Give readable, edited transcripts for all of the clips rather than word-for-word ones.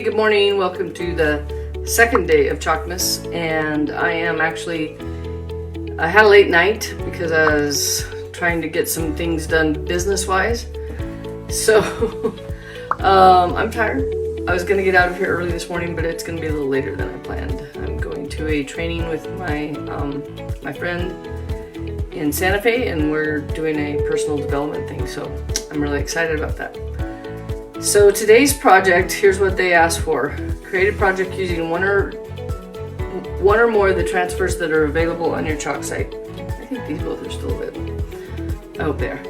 good morning. Welcome to the second day of Chalkmas, and I had a late night because I was trying to get some things done business-wise. So I'm tired. I was gonna get out of here early this morning, but it's gonna be a little later than I planned. I'm going to a training with my friend in Santa Fe, and we're doing a personal development thing, so I'm really excited about that. So today's project, here's what they asked for. Create a project using one or more of the transfers that are available on your chalk site. I think these both are still available. I hope they are.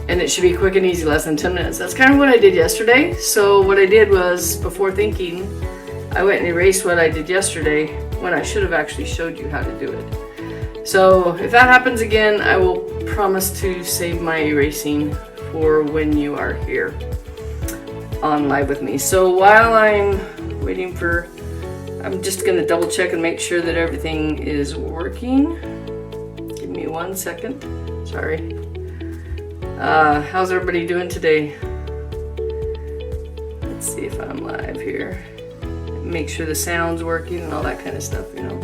And it should be quick and easy, less than 10 minutes. That's kind of what I did yesterday. So what I did was, before thinking, I went and erased what I did yesterday when I should have actually showed you how to do it. So if that happens again, I will promise to save my erasing for when you are here on live with me. So while I'm waiting I'm just gonna double check and make sure that everything is working. Give me 1 second, sorry. How's everybody doing today? Let's see if I'm live here. Make sure the sound's working and all that kind of stuff, you know.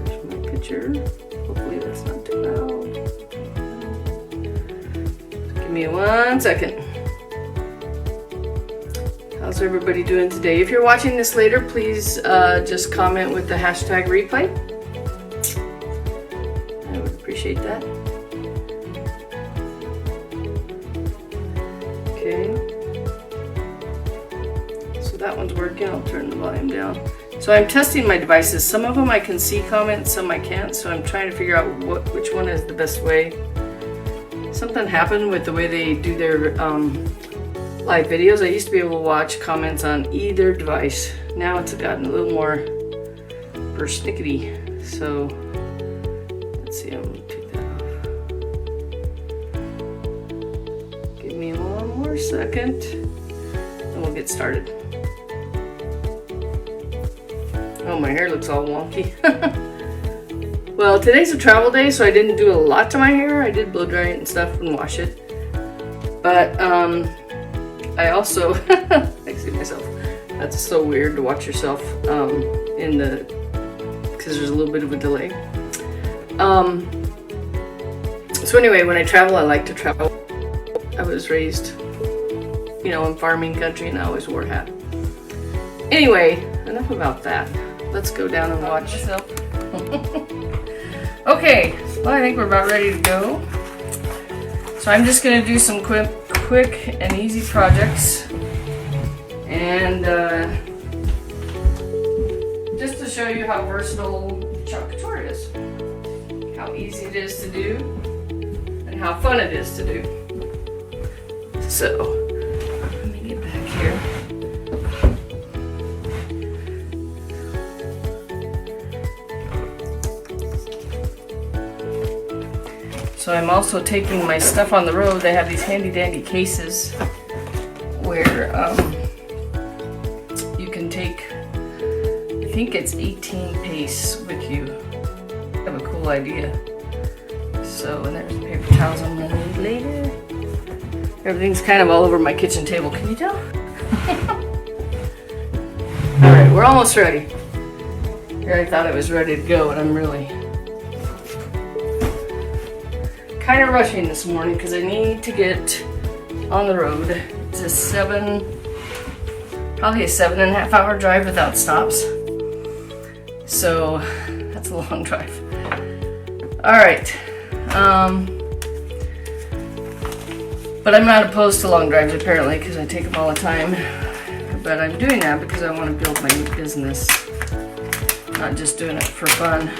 There's my picture. Hopefully that's not too loud. Give me 1 second. How's everybody doing today? If you're watching this later, please just comment with the hashtag replay. I would appreciate that. Okay. So that one's working. I'll turn the volume down. So I'm testing my devices. Some of them I can see comments, some I can't. So I'm trying to figure out which one is the best way. Something happened with the way they do their live videos. I used to be able to watch comments on either device. Now it's gotten a little more persnickety. So let's see, I'm gonna take that off. Give me 1 more second and we'll get started. Oh, my hair looks all wonky. Well, today's a travel day, so I didn't do a lot to my hair. I did blow dry it and stuff and wash it. But I also, I see myself. That's so weird to watch yourself because there's a little bit of a delay. So anyway, when I travel, I like to travel. I was raised, you know, in farming country, and I always wore a hat. Anyway, enough about that. Let's go down and watch. Okay, well, I think we're about ready to go. So I'm just going to do some quick and easy projects, and just to show you how versatile Chalk Couture is, how easy it is to do, and how fun it is to do. So let me get back here. So I'm also taking my stuff on the road. They have these handy dandy cases where you can take, I think it's 18 pastes with you. I have a cool idea. So, and there's paper towels I'm gonna need later. Everything's kind of all over my kitchen table. Can you tell? All right, we're almost ready. Here I thought I was ready to go, and I'm really kind of rushing this morning because I need to get on the road. It's probably a 7.5 hour drive without stops. So that's a long drive. All right. But I'm not opposed to long drives apparently because I take them all the time. But I'm doing that because I want to build my new business, not just doing it for fun.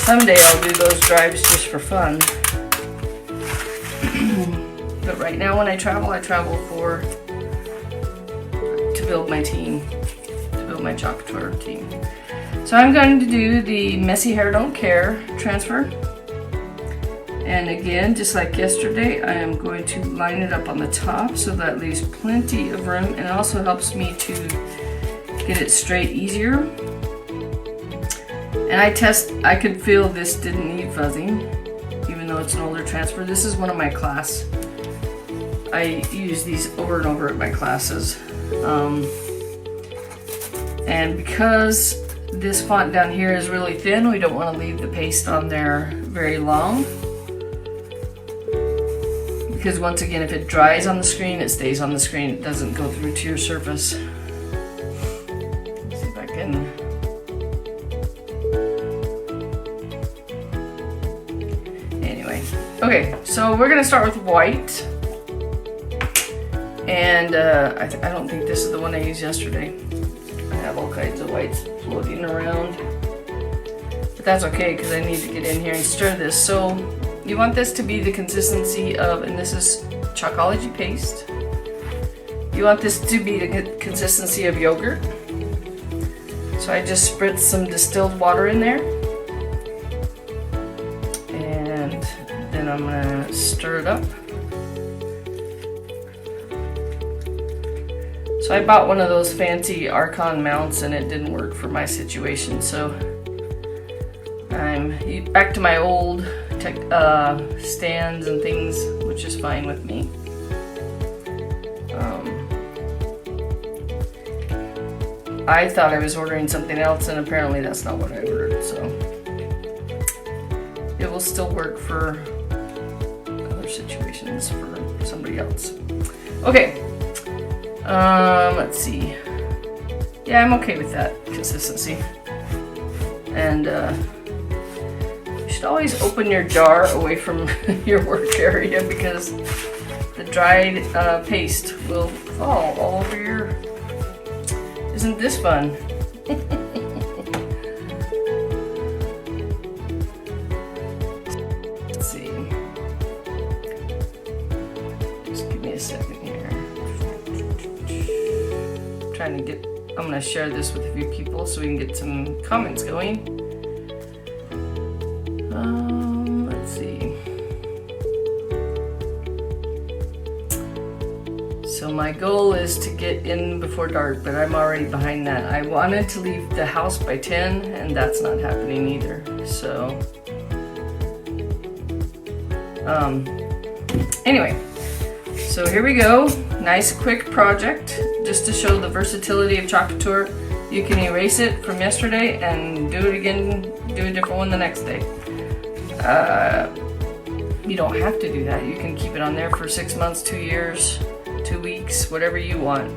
Someday I'll do those drives just for fun. But right now when I travel to build my team, to build my Chalk Couture team. So I'm going to do the Messy Hair Don't Care transfer. And again, just like yesterday, I am going to line it up on the top so that leaves plenty of room, and it also helps me to get it straight easier. And I could feel this didn't need fuzzing, even though it's an older transfer. This is one of my class I use these over and over at my classes. And because this font down here is really thin, we don't want to leave the paste on there very long. Because once again, if it dries on the screen, it stays on the screen. It doesn't go through to your surface. Let's see if I can... Anyway. Okay, so we're going to start with white. And I don't think this is the one I used yesterday. I have all kinds of whites floating around. But that's okay because I need to get in here and stir this. So you want this to be the consistency of, and this is Chalkology paste. You want this to be the consistency of yogurt. So I just spritz some distilled water in there. And then I'm gonna stir it up. So I bought one of those fancy Archon mounts and it didn't work for my situation, so I'm back to my old stands and things, which is fine with me. I thought I was ordering something else and apparently that's not what I ordered, so it will still work for other situations for somebody else. Okay. Let's see. Yeah, I'm okay with that consistency. And you should always open your jar away from your work area because the dried paste will fall all over your... Isn't this fun? Let's see. Just give me a second here. Trying to get, I'm going to share this with a few people so we can get some comments going. Let's see. So my goal is to get in before dark, but I'm already behind that. I wanted to leave the house by 10 and that's not happening either. So anyway, so here we go. Nice quick project just to show the versatility of Chalk Couture. You can erase it from yesterday and do it again, do a different one the next day. You don't have to do that. You can keep it on there for 6 months, 2 years, 2 weeks, whatever you want.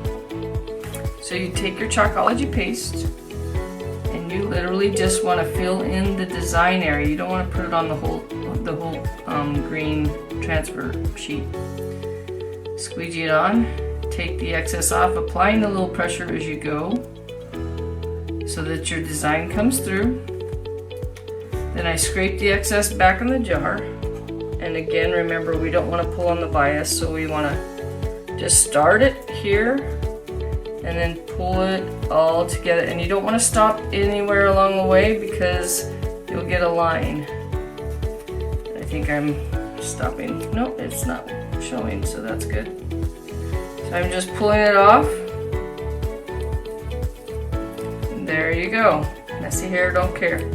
So you take your Chalkology paste and you literally just want to fill in the design area. You don't want to put it on the whole green transfer sheet. Squeegee it on, take the excess off, applying a little pressure as you go so that your design comes through. Then I scrape the excess back in the jar. And again, remember, we don't want to pull on the bias, so we want to just start it here and then pull it all together. And you don't want to stop anywhere along the way because you'll get a line. I think I'm stopping. No, it's not showing, so that's good. So I'm just pulling it off. And there you go. Messy hair don't care.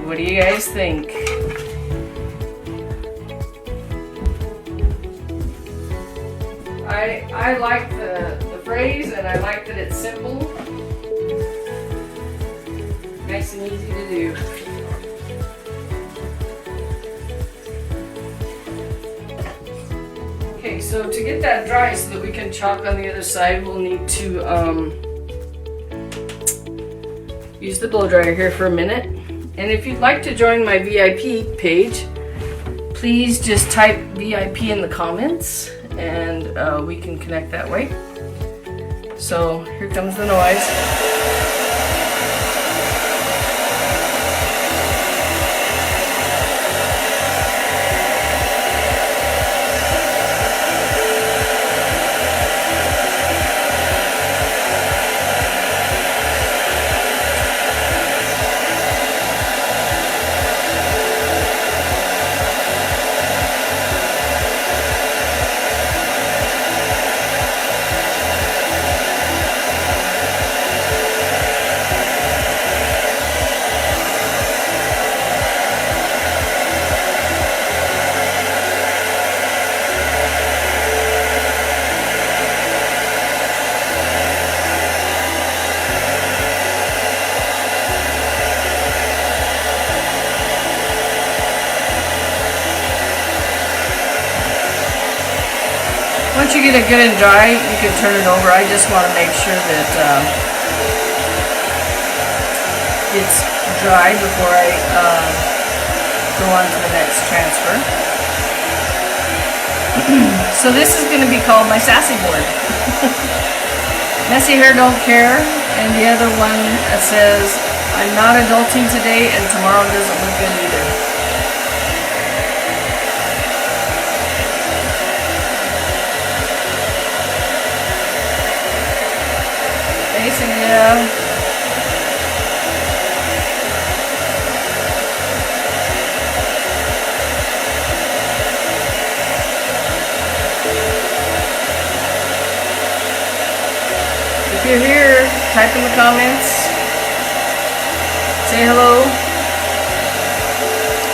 What do you guys think? I like the phrase and I like that it's simple. Nice and easy to do. Okay, so to get that dry so that we can chalk on the other side, we'll need to use the blow dryer here for a minute. And if you'd like to join my VIP page, please just type VIP in the comments and we can connect that way. So here comes the noise. once you get it good and dry, you can turn it over. I just want to make sure that it's dry before I go on to the next transfer. So this is going to be called my sassy board. Messy hair, don't care. And the other one that says, I'm not adulting today and tomorrow doesn't look good either. Facing you. If you're here, type in the comments. Say hello.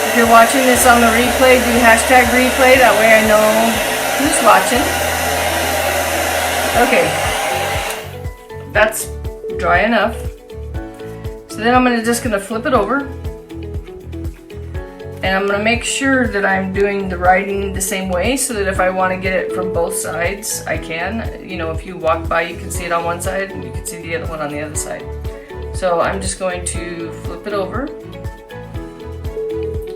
If you're watching this on the replay, do hashtag replay. That way I know who's watching. Okay. That's dry enough. So then I'm just going to flip it over. And I'm going to make sure that I'm doing the writing the same way so that if I want to get it from both sides, I can. You know, if you walk by, you can see it on one side and you can see the other one on the other side. So I'm just going to flip it over.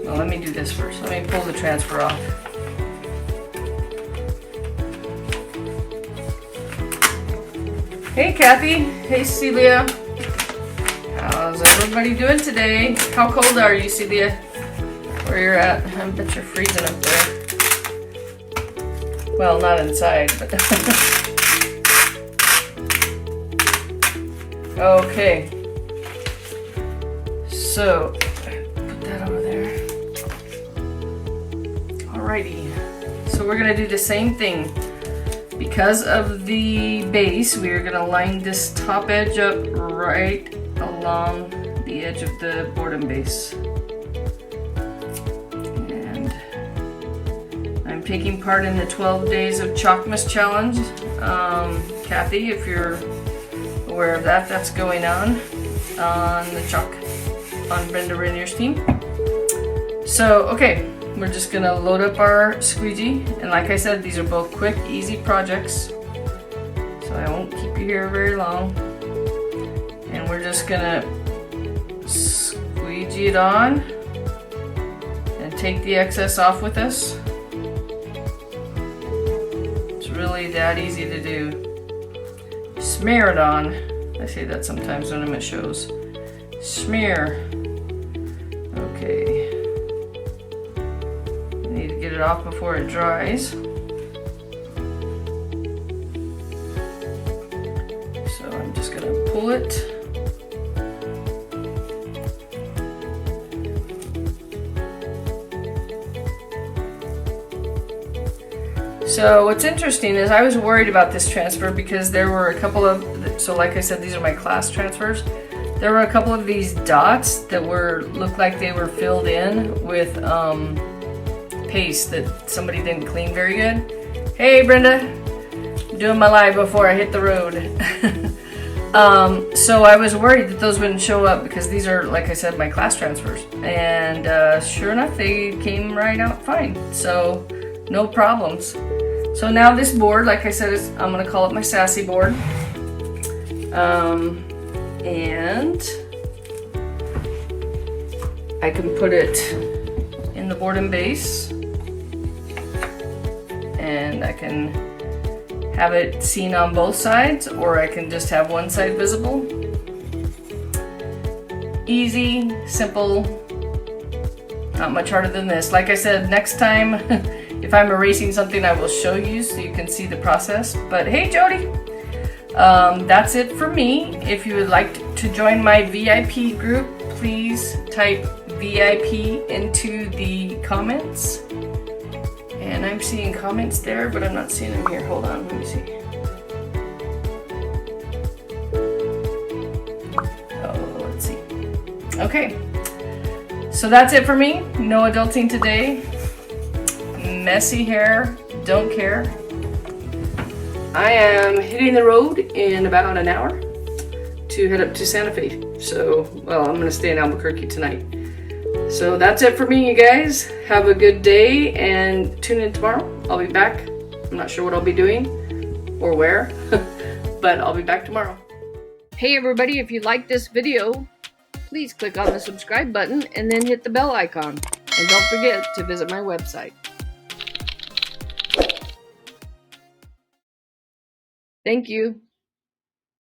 Well, let me do this first. Let me pull the transfer off. Hey Kathy. Hey Celia. How's everybody doing today? How cold are you, Celia? Where you're at? I bet you're freezing up there. Well, not inside, but okay. So put that over there. Alrighty. So we're gonna do the same thing. Because of the base, we are gonna line this top edge up right along the edge of the board and base. Taking part in the 12 days of Chalkmas challenge. Kathy, if you're aware of that, that's going on the Chalk, on Brenda Rainier's team. So, okay, we're just gonna load up our squeegee. And like I said, these are both quick, easy projects. So I won't keep you here very long. And we're just gonna squeegee it on and take the excess off with us. Really that easy to do. Smear it on. I say that sometimes when I'm at shows. Smear. Okay. I need to get it off before it dries. So I'm just gonna pull it. So what's interesting is I was worried about this transfer because there were a couple of, so like I said, these are my class transfers. There were a couple of these dots that looked like they were filled in with paste that somebody didn't clean very good. Hey Brenda, I'm doing my live before I hit the road. So I was worried that those wouldn't show up because these are, like I said, my class transfers. And sure enough, they came right out fine. So no problems. So now this board, like I said, I'm going to call it my sassy board. And I can put it in the board and base. And I can have it seen on both sides, or I can just have one side visible. Easy, simple, not much harder than this. Like I said, next time, if I'm erasing something, I will show you so you can see the process. But hey, Jody, that's it for me. If you would like to join my VIP group, please type VIP into the comments. And I'm seeing comments there, but I'm not seeing them here. Hold on, let me see. Oh, let's see. Okay, so that's it for me. No adulting today. Messy hair, don't care. I am hitting the road in about an hour to head up to Santa Fe. So, well, I'm gonna stay in Albuquerque tonight. So that's it for me, you guys. Have a good day and tune in tomorrow. I'll be back I'm not sure what I'll be doing or where, but I'll be back tomorrow. Hey everybody, if you like this video, please click on the subscribe button and then hit the bell icon. And don't forget to visit my website. Thank you.